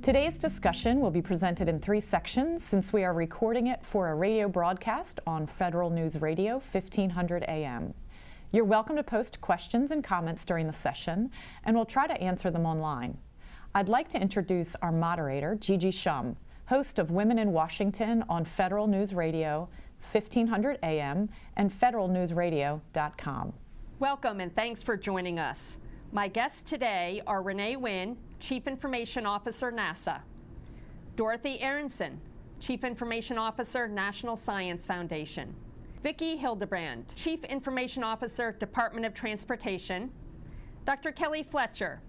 Today's discussion will be presented in 3 sections since we are recording it for a radio broadcast on Federal News Radio 1500 AM. You're welcome to post questions and comments during the session, and we'll try to answer them online. I'd like to introduce our moderator, Gigi Shum, host of Women in Washington on Federal News Radio 1500 AM and federalnewsradio.com. Welcome and thanks for joining us. My guests today are Renee Wynn, Chief Information Officer, NASA; Dorothy Aronson, Chief Information Officer, National Science Foundation; Vicki Hildebrand, Chief Information Officer, Department of Transportation; Dr. Kelly Fletcher,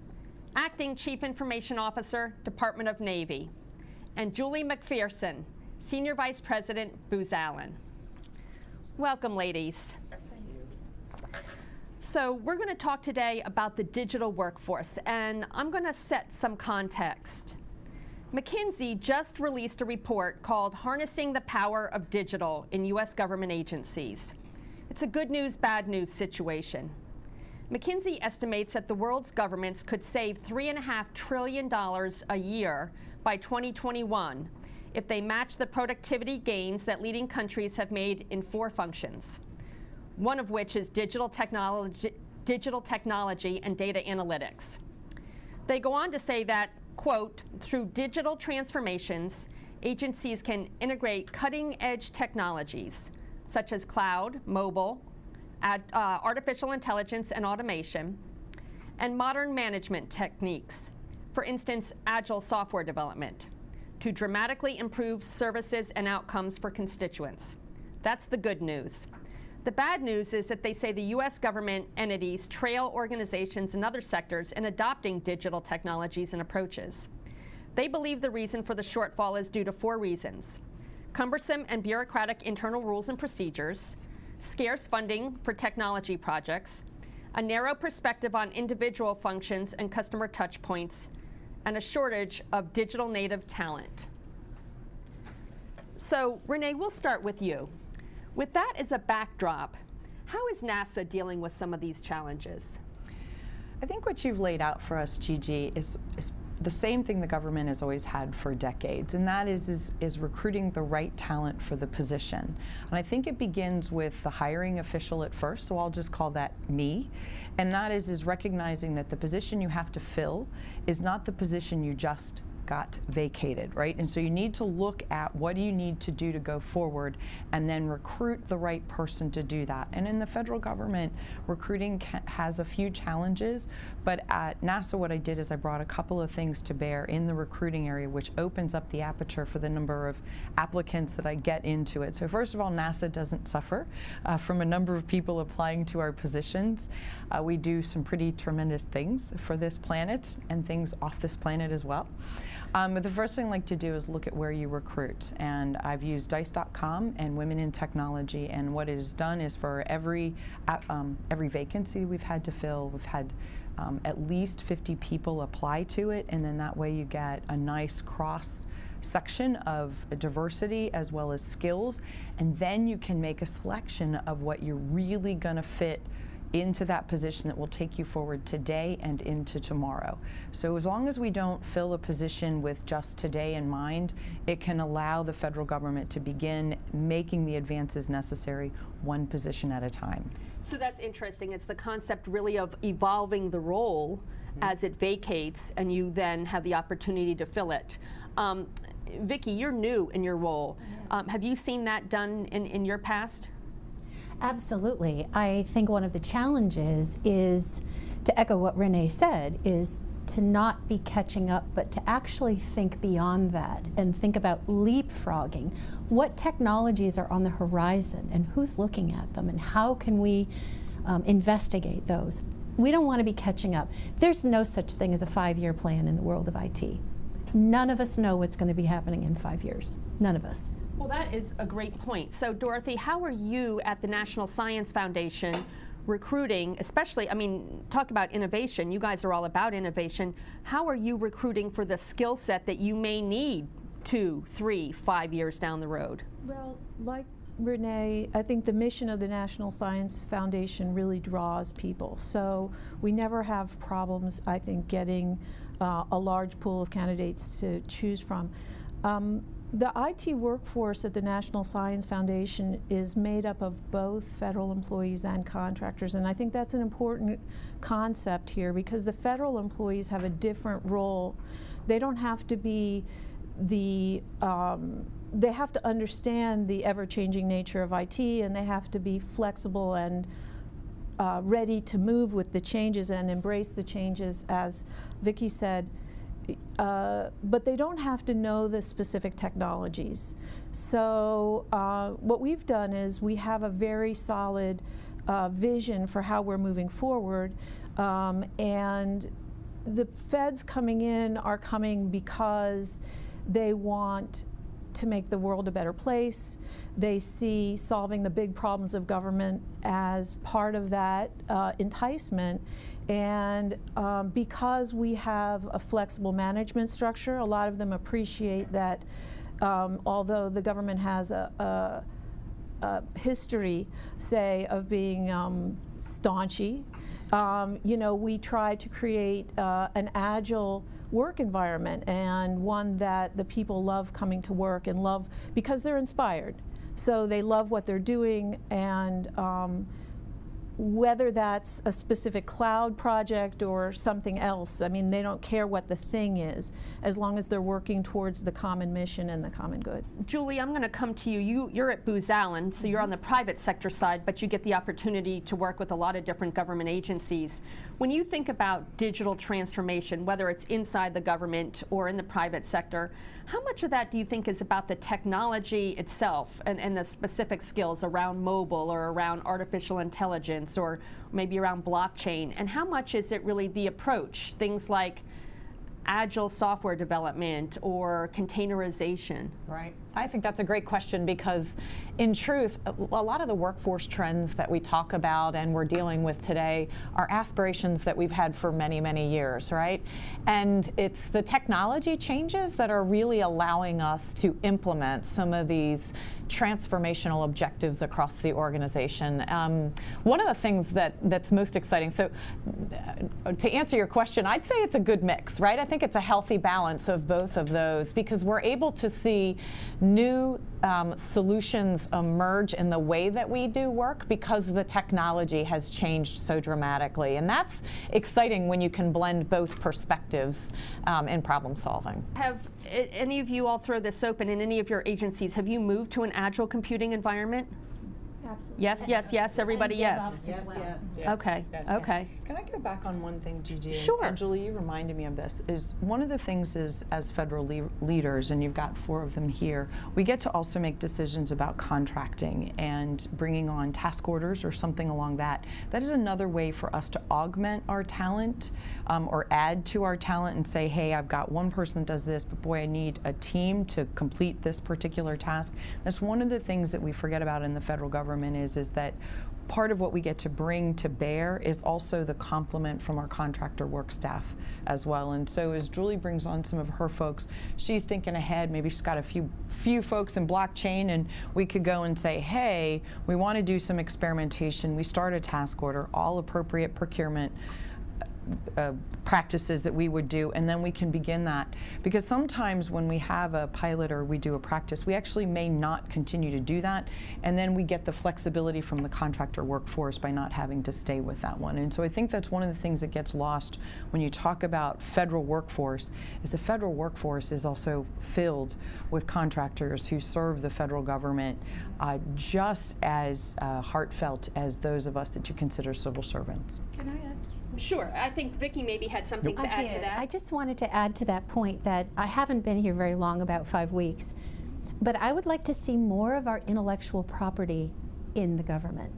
Acting Chief Information Officer, Department of Navy; and Julie McPherson, Senior Vice President, Booz Allen. Welcome, ladies. So we're going to talk today about the digital workforce, and I'm going to set some context. McKinsey just released a report called Harnessing the Power of Digital in U.S. Government Agencies. It's a good news, bad news situation. McKinsey estimates that the world's governments could save $3.5 trillion a year by 2021 if they match the productivity gains that leading countries have made in 4 functions, one of which is digital technology and data analytics. They go on to say that, quote, through digital transformations, agencies can integrate cutting-edge technologies such as cloud, mobile, artificial intelligence and automation, and modern management techniques, for instance, Agile software development, to dramatically improve services and outcomes for constituents. That's the good news. The bad news is that they say the U.S. government entities trail organizations in other sectors in adopting digital technologies and approaches. They believe the reason for the shortfall is due to 4 reasons: cumbersome and bureaucratic internal rules and procedures, scarce funding for technology projects, a narrow perspective on individual functions and customer touch points, and a shortage of digital native talent. So, Renee, we'll start with you. With that as a backdrop, how is NASA dealing with some of these challenges? I think what you've laid out for us, Gigi, is the same thing the government has always had for decades, and that is recruiting the right talent for the position. And I think it begins with the hiring official at first, so I'll just call that me. And that is recognizing that the position you have to fill is not the position you just got vacated, right? And so you need to look at what do you need to do to go forward and then recruit the right person to do that. And in the federal government, recruiting has a few challenges, but at NASA what I did is I brought a couple of things to bear in the recruiting area, which opens up the aperture for the number of applicants that I get into it. So first of all, NASA doesn't suffer from a number of people applying to our positions. We do some pretty tremendous things for this planet and things off this planet as well. But the first thing I like to do is look at where you recruit, and I've used dice.com and Women in Technology, and what it has done is for every vacancy we've had to fill, we've had at least 50 people apply to it, and then that way you get a nice cross section of diversity as well as skills, and then you can make a selection of what you're really going to fit into that position that will take you forward today and into tomorrow. So as long as we don't fill a position with just today in mind, it can allow the federal government to begin making the advances necessary one position at a time. So that's interesting. It's the concept really of evolving the role as it vacates, and you then have the opportunity to fill it. Vicki, you're new in your role. Have you seen that done in your past? Absolutely. I think one of the challenges is, to echo what Renee said, is to not be catching up, but to actually think beyond that and think about leapfrogging. What technologies are on the horizon and who's looking at them, and how can we investigate those? We don't want to be catching up. There's no such thing as a 5-year plan in the world of IT. None of us know what's going to be happening in 5 years. None of us. Well, that is a great point. So, Dorothy, how are you at the National Science Foundation recruiting, especially, I mean, talk about innovation. You guys are all about innovation. How are you recruiting for the skill set that you may need 2, 3, 5 years down the road? Well, like Renee, I think the mission of the National Science Foundation really draws people. So we never have problems, I think, getting a large pool of candidates to choose from. The IT workforce at the National Science Foundation is made up of both federal employees and contractors, and I think that's an important concept here because the federal employees have a different role. They don't have to be they have to understand the ever-changing nature of IT, and they have to be flexible and ready to move with the changes and embrace the changes, as Vicki said. But they don't have to know the specific technologies. So what we've done is we have a very solid vision for how we're moving forward, and the feds coming in are coming because they want to make the world a better place. They see solving the big problems of government as part of that enticement. And because we have a flexible management structure, a lot of them appreciate that although the government has a history, say, of being staunchy, we try to create an agile work environment, and one that the people love coming to work and love because they're inspired. So they love what they're doing, and whether that's a specific cloud project or something else, I mean, they don't care what the thing is, as long as they're working towards the common mission and the common good. Julie, I'm going to come to you. You're at Booz Allen, so you're on the private sector side, but you get the opportunity to work with a lot of different government agencies. When you think about digital transformation, whether it's inside the government or in the private sector, how much of that do you think is about the technology itself and the specific skills around mobile or around artificial intelligence or maybe around blockchain? And how much is it really the approach, things like Agile software development or containerization? Right. I think that's a great question because, in truth, a lot of the workforce trends that we talk about and we're dealing with today are aspirations that we've had for many, many years, right? And it's the technology changes that are really allowing us to implement some of these transformational objectives across the organization. One of the things that's most exciting, so to answer your question, I'd say it's a good mix, right? I think it's a healthy balance of both of those because we're able to see new solutions emerge in the way that we do work because the technology has changed so dramatically. And that's exciting when you can blend both perspectives in problem solving. Have any of you, I'll throw this open, in any of your agencies, have you moved to an agile computing environment? Absolutely. Yes, yes, yes, everybody, yes. Okay, okay. Can I go back on one thing, Gigi? Sure. And Julie, you reminded me of this, is one of the things is, as federal leaders, and you've got 4 of them here, we get to also make decisions about contracting and bringing on task orders or something along that. That is another way for us to augment our talent or add to our talent and say, hey, I've got one person that does this, but boy, I need a team to complete this particular task. That's one of the things that we forget about in the federal government is that part of what we get to bring to bear is also the complement from our contractor work staff as well. And so as Julie brings on some of her folks, she's thinking ahead. Maybe she's got a few folks in blockchain, and we could go and say, hey, we want to do some experimentation. We start a task order, all appropriate procurement practices that we would do, and then we can begin that. Because sometimes when we have a pilot or we do a practice, we actually may not continue to do that, and then we get the flexibility from the contractor workforce by not having to stay with that one. And so I think that's one of the things that gets lost when you talk about federal workforce, is the federal workforce is also filled with contractors who serve the federal government just as heartfelt as those of us that you consider civil servants. Can I add? Sure. I think Vicki maybe had something to add to that. I just wanted to add to that point that I haven't been here very long, about 5 weeks, but I would like to see more of our intellectual property in the government.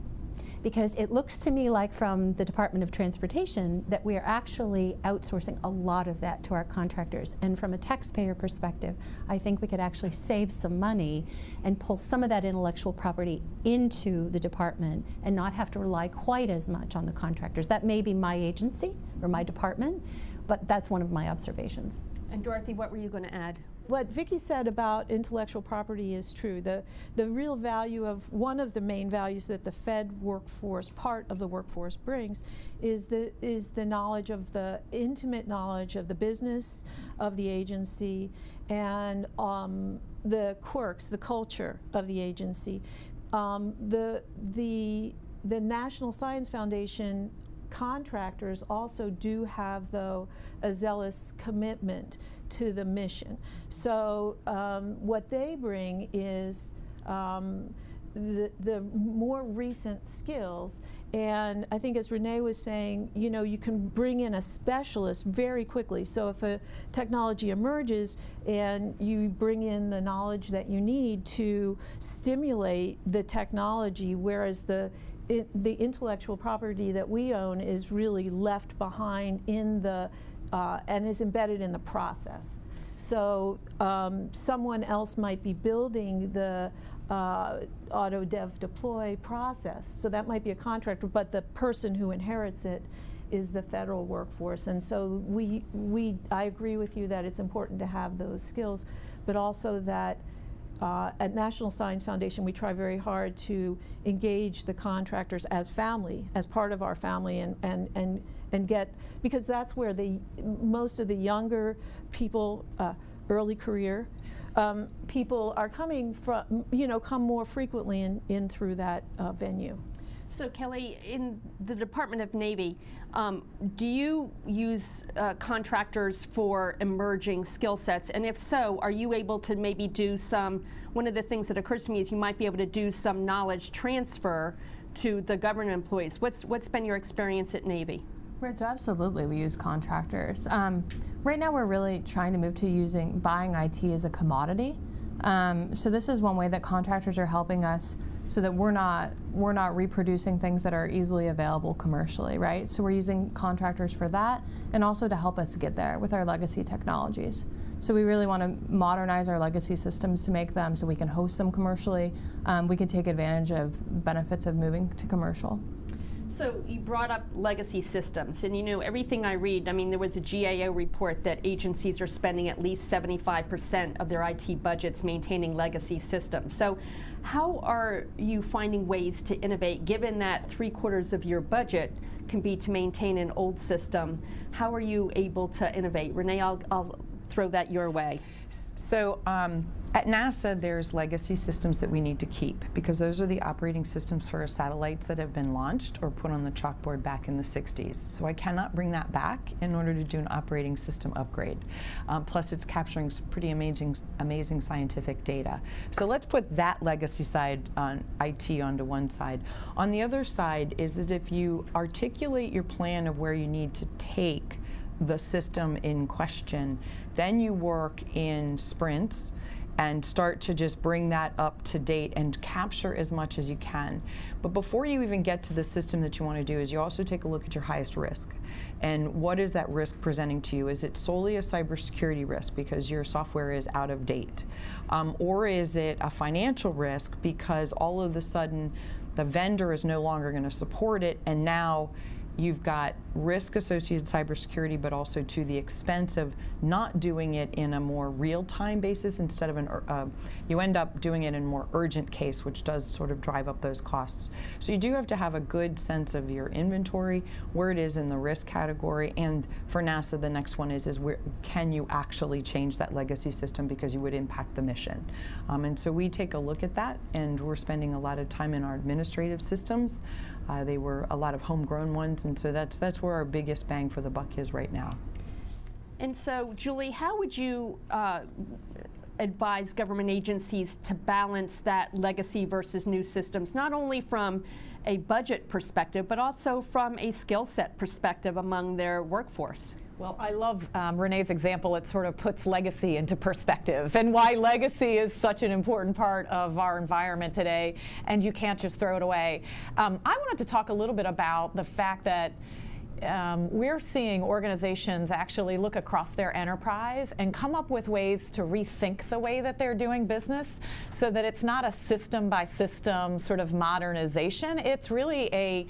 Because it looks to me like from the Department of Transportation that we are actually outsourcing a lot of that to our contractors. And from a taxpayer perspective, I think we could actually save some money and pull some of that intellectual property into the department and not have to rely quite as much on the contractors. That may be my agency or my department, but that's one of my observations. And Dorothy, what were you going to add? what Vicki said about intellectual property is true. The real value of, one of the main values that the Fed workforce, part of the workforce, brings is the knowledge of the intimate knowledge of the business of the agency and the quirks, the culture of the agency. The National Science Foundation contractors also do have, though, a zealous commitment to the mission. So what they bring is the more recent skills, and I think, as Renee was saying, you know, you can bring in a specialist very quickly. So if a technology emerges and you bring in the knowledge that you need to stimulate the technology, whereas the intellectual property that we own is really left behind in the and is embedded in the process. So someone else might be building the auto dev deploy process. So that might be a contractor, but the person who inherits it is the federal workforce. And so I agree with you that it's important to have those skills, but also that at National Science Foundation, we try very hard to engage the contractors as family, as part of our family, and get, because that's where most of the younger people, early career people are coming from, you know, come more frequently in through that venue. So Kelly, in the Department of Navy, do you use contractors for emerging skill sets? And if so, are you able to maybe do one of the things that occurs to me is you might be able to do some knowledge transfer to the government employees. What's been your experience at Navy? Right, so absolutely we use contractors. Right now we're really trying to move to buying IT as a commodity. So this is one way that contractors are helping us so that we're not reproducing things that are easily available commercially, right? So we're using contractors for that and also to help us get there with our legacy technologies. So we really want to modernize our legacy systems to make them so we can host them commercially. We can take advantage of benefits of moving to commercial. So you brought up legacy systems, and you know, everything I read, I mean, there was a GAO report that agencies are spending at least 75% of their IT budgets maintaining legacy systems. So how are you finding ways to innovate, given that 3/4 of your budget can be to maintain an old system? How are you able to innovate? Renee, I'll throw that your way. So at NASA, there's legacy systems that we need to keep because those are the operating systems for satellites that have been launched or put on the chalkboard back in the 60s. So I cannot bring that back in order to do an operating system upgrade. Plus it's capturing some pretty amazing scientific data. So let's put that legacy side on IT onto one side. On the other side is that if you articulate your plan of where you need to take the system in question, then you work in sprints and start to just bring that up to date and capture as much as you can. But before you even get to the system that you want to do is you also take a look at your highest risk. And what is that risk presenting to you? Is it solely a cybersecurity risk because your software is out of date? Or is it a financial risk because all of a sudden the vendor is no longer going to support it, and now you've got risk associated cybersecurity, but also to the expense of not doing it in a more real-time basis instead of you end up doing it in a more urgent case, which does sort of drive up those costs. So you do have to have a good sense of your inventory, where it is in the risk category, and for NASA, the next one is where can you actually change that legacy system because you would impact the mission. And so we take a look at that, and we're spending a lot of time in our administrative systems. They were a lot of homegrown ones, and so that's where our biggest bang for the buck is right now. And so, Julie, how would you advise government agencies to balance that legacy versus new systems, not only from a budget perspective, but also from a skill set perspective among their workforce? Well, I love Renee's example. It sort of puts legacy into perspective and why legacy is such an important part of our environment today, and you can't just throw it away. I wanted to talk a little bit about the fact that we're seeing organizations actually look across their enterprise and come up with ways to rethink the way that they're doing business so that it's not a system by system sort of modernization. It's really a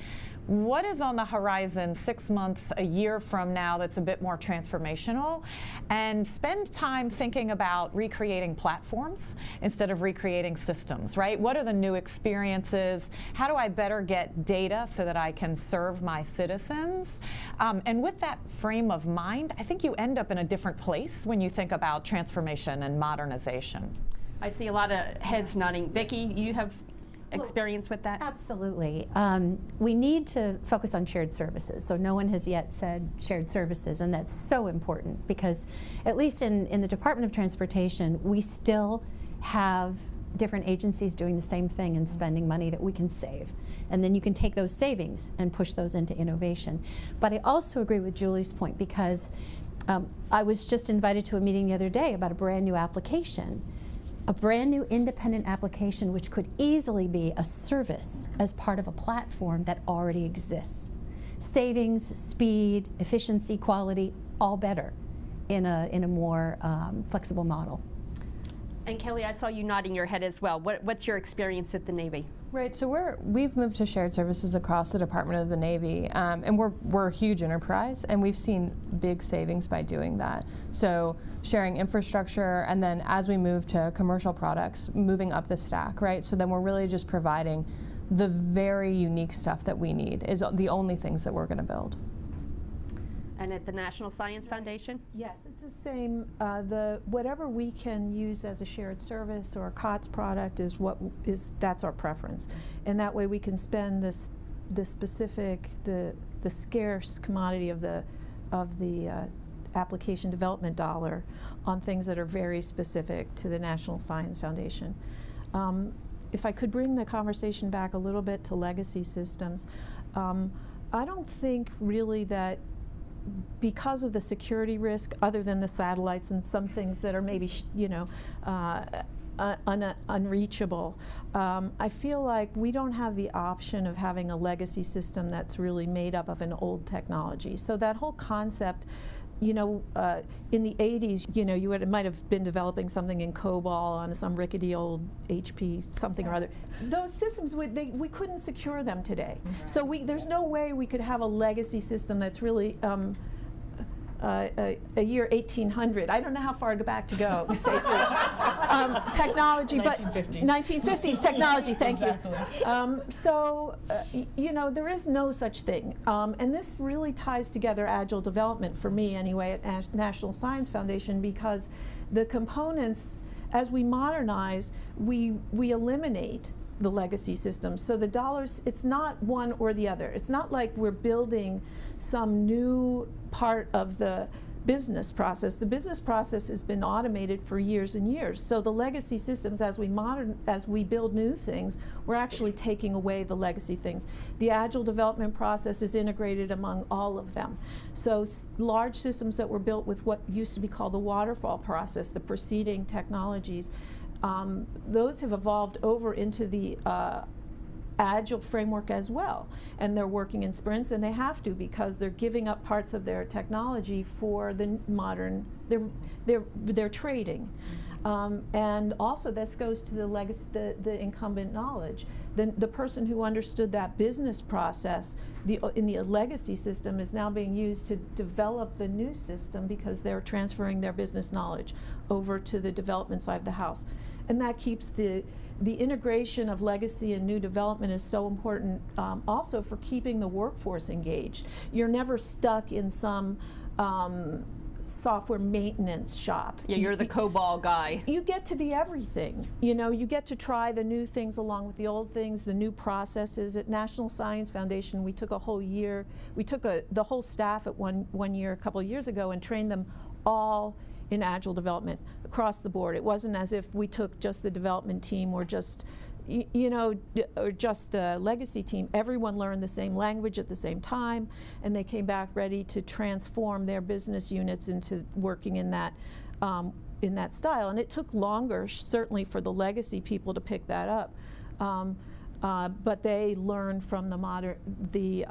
what is on the horizon 6 months, a year from now that's a bit more transformational, and spend time thinking about recreating platforms instead of recreating systems, right? What are the new experiences? How do I better get data so that I can serve my citizens? And with that frame of mind, I think you end up in a different place when you think about transformation and modernization. I see a lot of heads nodding. Vicki, you have experience with that? Absolutely. We need to focus on shared services. So no one has yet said shared services, and that's so important because at least in the Department of Transportation, we still have different agencies doing the same thing and spending money that we can save. And then you can take those savings and push those into innovation. But I also agree with Julie's point because I was just invited to a meeting the other day about a brand new application. A brand new independent application which could easily be a service as part of a platform that already exists. Savings, speed, efficiency, quality, all better in a more flexible model. And Kelly, I saw you nodding your head as well. What's your experience at the Navy? Right, so we've moved to shared services across the Department of the Navy, and we're a huge enterprise, and we've seen big savings by doing that. So sharing infrastructure, and then as we move to commercial products, moving up the stack, right? So then we're really just providing the very unique stuff that we need is the only things that we're going to build. And at the National Science Foundation? Yes, it's the same. Whatever we can use as a shared service or a COTS product that's our preference, and that way we can spend the scarce commodity of the application development dollar on things that are very specific to the National Science Foundation. If I could bring the conversation back a little bit to legacy systems, I don't think really that because of the security risk, other than the satellites and some things that are maybe, unreachable, I feel like we don't have the option of having a legacy system that's really made up of an old technology. So that whole concept, in the 80s, you might have been developing something in COBOL on some rickety old HP something or other. Those systems, we couldn't secure them today. Right. So there's no way we could have a legacy system that's really a year 1800. I don't know how far back to go safely. Technology, 1950s. But 1950s technology. Thank exactly. You. There is no such thing, and this really ties together Agile development for me anyway at National Science Foundation, because the components, as we modernize, we eliminate the legacy systems. So the dollars, it's not one or the other. It's not like we're building some new part of the business process. The business process has been automated for years and years. So the legacy systems, as we build new things, we're actually taking away the legacy things. The Agile development process is integrated among all of them. So large systems that were built with what used to be called the waterfall process, the preceding technologies, those have evolved over into the Agile framework as well, and they're working in sprints, and they have to because they're giving up parts of their technology for the modern. They're trading, and also this goes to the legacy, the incumbent knowledge. The person who understood that business process in the legacy system is now being used to develop the new system because they're transferring their business knowledge over to the development side of the house, and that keeps the integration of legacy and new development is so important also for keeping the workforce engaged. You're never stuck in some software maintenance shop. Yeah, you're the COBOL guy. You get to be everything. You get to try the new things along with the old things, the new processes. At National Science Foundation, we took a whole year, we took the whole staff at one year, a couple of years ago, and trained them all in Agile development across the board. It wasn't as if we took just the development team or just or just the legacy team. Everyone learned the same language at the same time, and they came back ready to transform their business units into working in that style. And it took longer, certainly, for the legacy people to pick that up. But they learned from the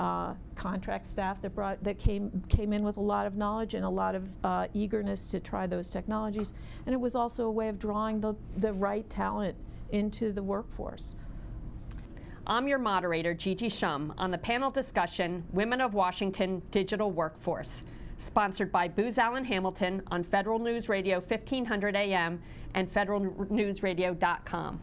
contract staff that came in with a lot of knowledge and a lot of eagerness to try those technologies. And it was also a way of drawing the right talent into the workforce. I'm your moderator, Gigi Shum, on the panel discussion, Women of Washington Digital Workforce, sponsored by Booz Allen Hamilton on Federal News Radio 1500 AM and federalnewsradio.com.